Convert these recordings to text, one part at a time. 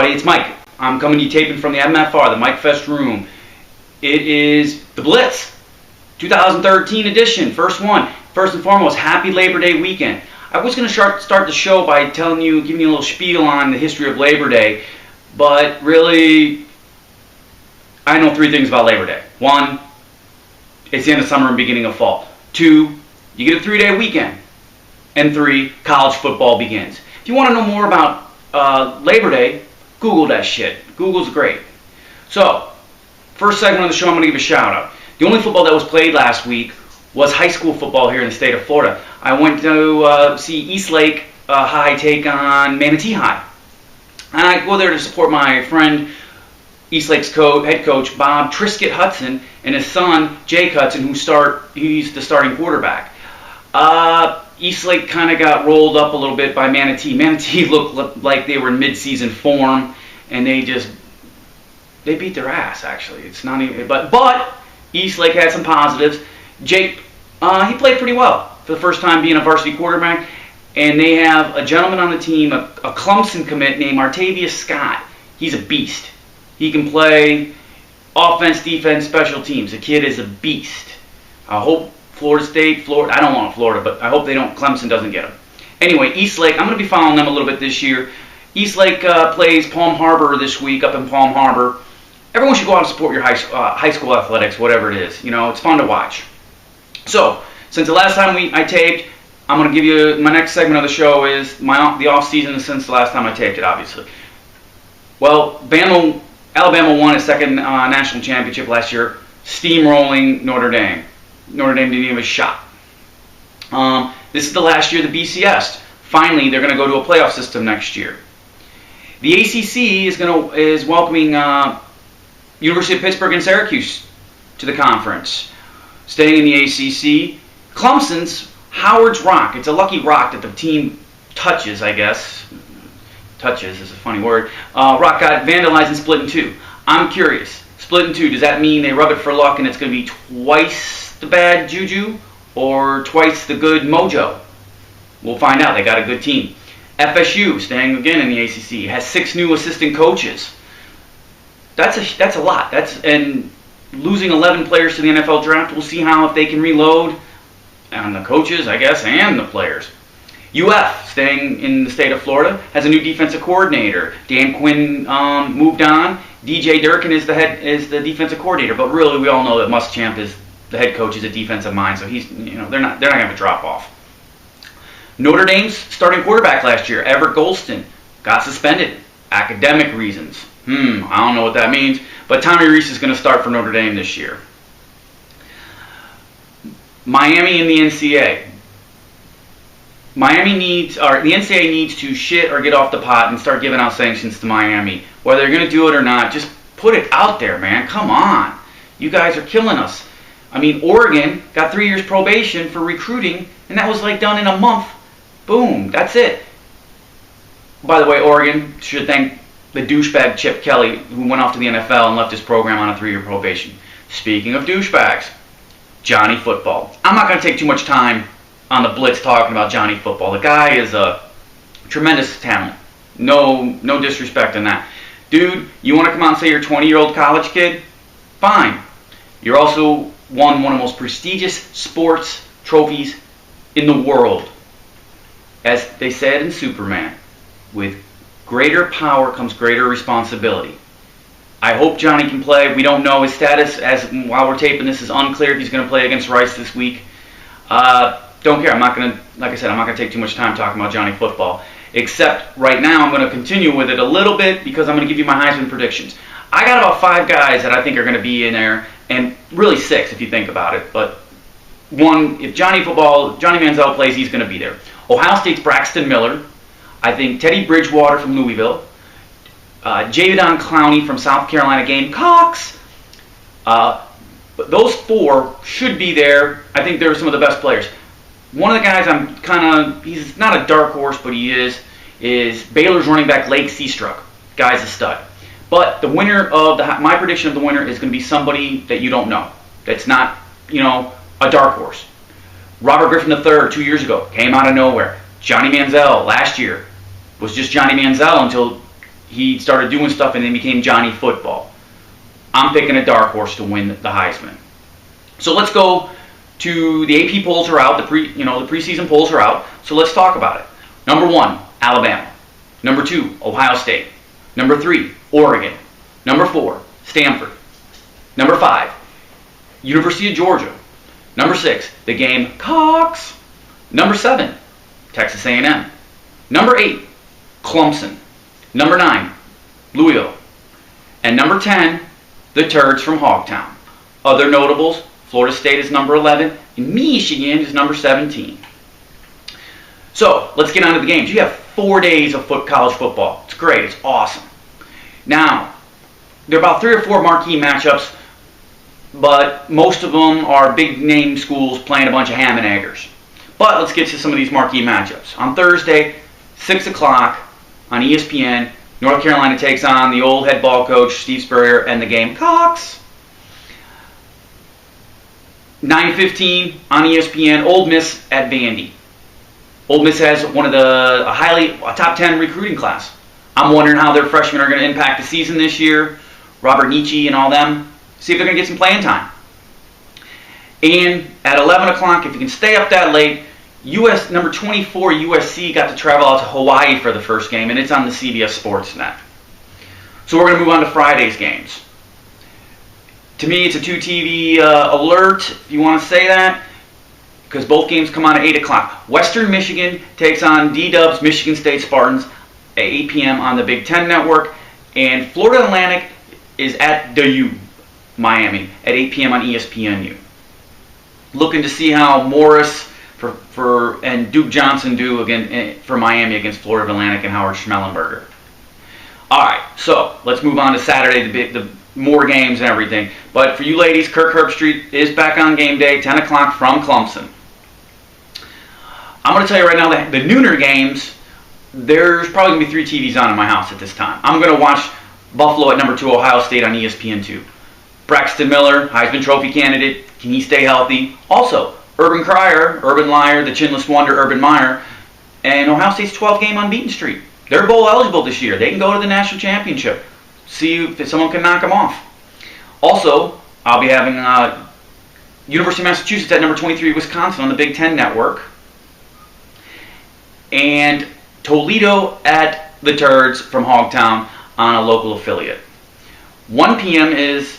everybody, it's Mike. I'm coming to you taping from the MFR, the Mike Fest room. It is the Blitz 2013 edition, first one. First and foremost, happy Labor Day weekend. I was going to start the show by giving you a little spiel on the history of Labor Day, but really, I know three things about Labor Day. One, it's the end of summer and beginning of fall. Two, you get a 3-day weekend. And three, college football begins. If you want to know more about Labor Day, Google that shit. Google's great. So, first segment of the show, I'm going to give a shout out. The only football that was played last week was high school football here in the state of Florida. I went to see Eastlake High take on Manatee High. And I go there to support my friend, Eastlake's head coach, Bob Triscutt Hudson, and his son, Jake Hudson, he's the starting quarterback. Eastlake kind of got rolled up a little bit by Manatee. Manatee looked like they were in mid-season form, and they beat their ass, actually. It's not even, but Eastlake had some positives. Jake, he played pretty well for the first time being a varsity quarterback, and they have a gentleman on the team, a Clemson commit named Artavius Scott. He's a beast. He can play offense, defense, special teams. The kid is a beast. I hope Florida State, I don't want Florida, but I hope Clemson doesn't get him. Anyway, Eastlake, I'm going to be following them a little bit this year. Eastlake plays Palm Harbor this week up in Palm Harbor. Everyone should go out and support your high school athletics, whatever it is. You know, it's fun to watch. So, since the last time I taped, I'm going to give you, my next segment of the show is the off season since the last time I taped it, obviously. Well, Alabama won its second national championship last year, steamrolling Notre Dame. Notre Dame didn't even have a shot. This is the last year of the BCS. Finally, they're going to go to a playoff system next year. The ACC is welcoming University of Pittsburgh and Syracuse to the conference. Staying in the ACC, Clemson's Howard's Rock. It's a lucky rock that the team touches, I guess. Touches is a funny word. Rock got vandalized and split in two. I'm curious. Split in two, does that mean they rub it for luck and it's going to be twice the bad juju or twice the good mojo? We'll find out. They got a good team. FSU, staying again in the ACC, has 6 new assistant coaches. That's a lot. And losing 11 players to the NFL draft, we'll see if they can reload on the coaches, I guess, and the players. UF, staying in the state of Florida, has a new defensive coordinator. Dan Quinn moved on. DJ Durkin is the defensive coordinator, but really we all know that Muschamp is the head coach, is a defensive mind, so they're not gonna have a drop off. Notre Dame's starting quarterback last year, Everett Golston, got suspended. Academic reasons. I don't know what that means, but Tommy Rees is going to start for Notre Dame this year. Miami and the NCAA. The NCAA needs to shit or get off the pot and start giving out sanctions to Miami. Whether they're going to do it or not, just put it out there, man. Come on. You guys are killing us. I mean, Oregon got 3 years probation for recruiting, and that was done in a month. Boom, that's it. By the way, Oregon should thank the douchebag Chip Kelly, who went off to the NFL and left his program on a 3-year probation. Speaking of douchebags, Johnny Football. I'm not going to take too much time on the Blitz talking about Johnny Football. The guy is a tremendous talent. No disrespect in that. Dude, you want to come out and say you're a 20-year-old college kid? Fine. You're also won one of the most prestigious sports trophies in the world. As they said in Superman, with greater power comes greater responsibility. I hope Johnny can play. We don't know his status, as while we're taping this is unclear if he's going to play against Rice this week. Don't care. I'm not going to take too much time talking about Johnny Football. Except right now I'm going to continue with it a little bit because I'm going to give you my Heisman predictions. I got about 5 guys that I think are going to be in there, and really 6 if you think about it. But one, if Johnny Manziel plays, he's going to be there. Ohio State's Braxton Miller. I think Teddy Bridgewater from Louisville. Jadeveon Clowney from South Carolina Gamecocks. But those 4 should be there. I think they're some of the best players. One of the guys he's not a dark horse, but he is Baylor's running back Lake Seastruck. Guy's a stud. But the winner of my prediction of the winner is going to be somebody that you don't know. That's not, a dark horse. Robert Griffin III 2 years ago came out of nowhere. Johnny Manziel last year was just Johnny Manziel until he started doing stuff and then became Johnny Football. I'm picking a dark horse to win the Heisman. So let's go to the AP polls are out. The preseason polls are out. So let's talk about it. Number 1, Alabama. Number 2, Ohio State. Number 3, Oregon. Number 4, Stanford. Number 5, University of Georgia. Number 6, the Gamecocks. Number 7, Texas A&M. Number 8, Clemson. Number 9, Louisville. And number 10, the Turds from Hogtown. Other notables, Florida State is number 11, and Michigan is number 17. So, let's get on to the games. You have 4 days of college football. It's great. It's awesome. Now, there are about 3 or 4 marquee matchups, but most of them are big-name schools playing a bunch of ham and eggers. But let's get to some of these marquee matchups. On Thursday, 6 o'clock on ESPN, North Carolina takes on the old head ball coach, Steve Spurrier, and the Gamecocks. 9:15 on ESPN, Ole Miss at Vandy. Ole Miss has one of a top 10 recruiting class. I'm wondering how their freshmen are going to impact the season this year. Robert Nietzsche and all them. See if they're going to get some playing time. And at 11 o'clock, if you can stay up that late, number 24 USC got to travel out to Hawaii for the first game, and it's on the CBS Sports Net. So we're going to move on to Friday's games. To me, it's a 2 TV alert, if you want to say that, because both games come on at 8 o'clock. Western Michigan takes on D-Dub's Michigan State Spartans at 8 p.m. on the Big Ten Network, and Florida Atlantic is at the U, Miami, at 8 p.m. on ESPNU. Looking to see how Morris and Duke Johnson do again for Miami against Florida Atlantic and Howard Schmellenberger. All right, so let's move on to Saturday, the more games and everything. But for you ladies, Kirk Herbstreit is back on game day, 10 o'clock from Clemson. I'm going to tell you right now that the nooner games, there's probably going to be 3 TVs on in my house at this time. I'm going to watch Buffalo at number 2, Ohio State on ESPN2. Braxton Miller, Heisman Trophy candidate, can he stay healthy? Also, Urban Liar, the Chinless Wonder, Urban Meyer, and Ohio State's 12-game unbeaten streak. They're bowl eligible this year. They can go to the national championship. See if someone can knock them off. Also, I'll be having University of Massachusetts at number 23, Wisconsin on the Big Ten Network. And Toledo at the Turds from Hogtown on a local affiliate. 1 p.m.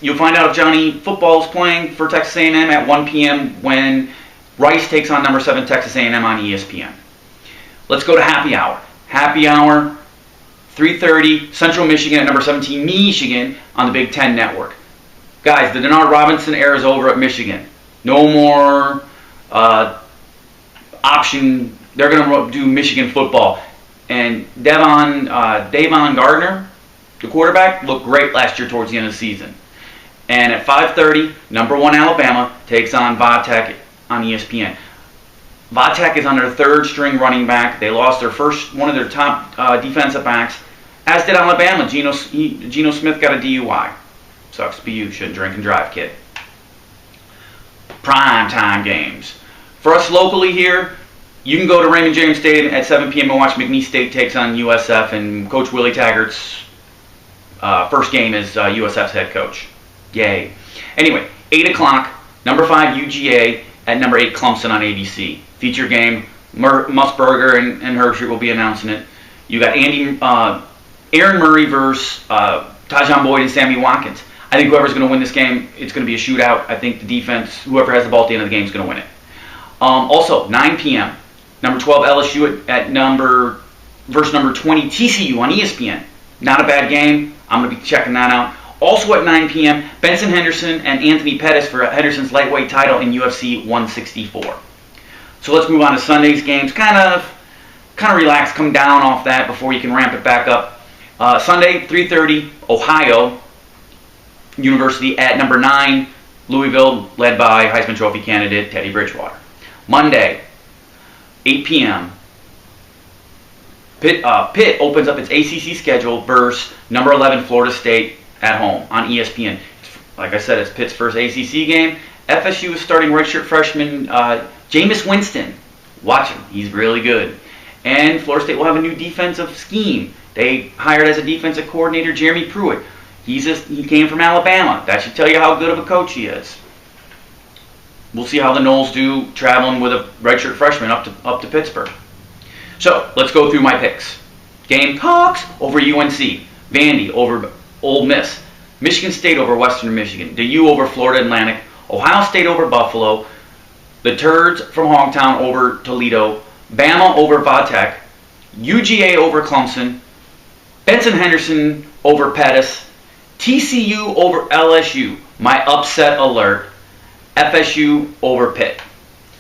you'll find out if Johnny Football is playing for Texas A&M at 1 p.m. when Rice takes on number 7 Texas A&M on ESPN. Let's go to happy hour. Happy hour, 3:30, Central Michigan at number 17 Michigan on the Big Ten Network. Guys, the Denard Robinson era is over at Michigan. No more option. They're going to do Michigan football. And Davon Gardner, the quarterback, looked great last year towards the end of the season. And at 5:30, number 1 Alabama takes on Vatech on ESPN. Vatech is on their 3rd string running back. They lost one of their top defensive backs, as did Alabama. Geno Smith got a DUI. Sucks to be you. Shouldn't drink and drive, kid. Prime time games. For us locally here, you can go to Raymond James Stadium at 7 p.m. and watch McNeese State takes on USF, and Coach Willie Taggart's first game as USF's head coach. Yay. Anyway, 8 o'clock, number 5 UGA at number 8 Clemson on ABC. Feature game, Musburger and Herbstreit will be announcing it. You got Aaron Murray versus Tajon Boyd and Sammy Watkins. I think whoever's going to win this game, it's going to be a shootout. I think the defense, whoever has the ball at the end of the game is going to win it. Also, 9 p.m., number 12 LSU versus number 20 TCU on ESPN. Not a bad game. I'm going to be checking that out. Also at 9 p.m., Benson Henderson and Anthony Pettis for Henderson's lightweight title in UFC 164. So let's move on to Sunday's games. Kind of relax, come down off that before you can ramp it back up. Sunday, 3:30, Ohio University at number 9, Louisville, led by Heisman Trophy candidate Teddy Bridgewater. Monday, 8 p.m., Pitt opens up its ACC schedule versus number 11 Florida State at home on ESPN. Like I said, it's Pitt's first ACC game. FSU is starting redshirt freshman Jameis Winston. Watch him. He's really good. And Florida State will have a new defensive scheme. They hired as a defensive coordinator Jeremy Pruitt. He came from Alabama. That should tell you how good of a coach he is. We'll see how the Noles do traveling with a redshirt freshman up to Pittsburgh. So let's go through my picks. Gamecocks over UNC, Vandy over Ole Miss, Michigan State over Western Michigan, the U over Florida Atlantic, Ohio State over Buffalo, the Turds from Hometown over Toledo, Bama over Vatech, UGA over Clemson, Benson Henderson over Pettis, TCU over LSU, my upset alert, FSU over Pitt.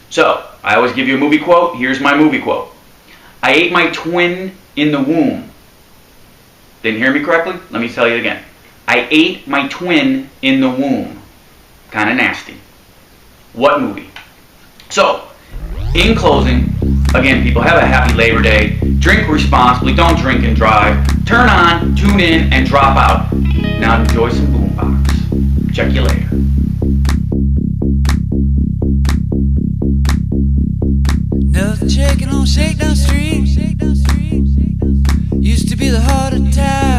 So, I always give you a movie quote. Here's my movie quote. I ate my twin in the womb. Didn't hear me correctly? Let me tell you again. I ate my twin in the womb. Kind of nasty. What movie? So, in closing, again, people, have a happy Labor Day. Drink responsibly. Don't drink and drive. Turn on, tune in, and drop out. Now enjoy some Boombox. Check you later. Nothing shaking on Shakedown Street. Used to be the heart of town.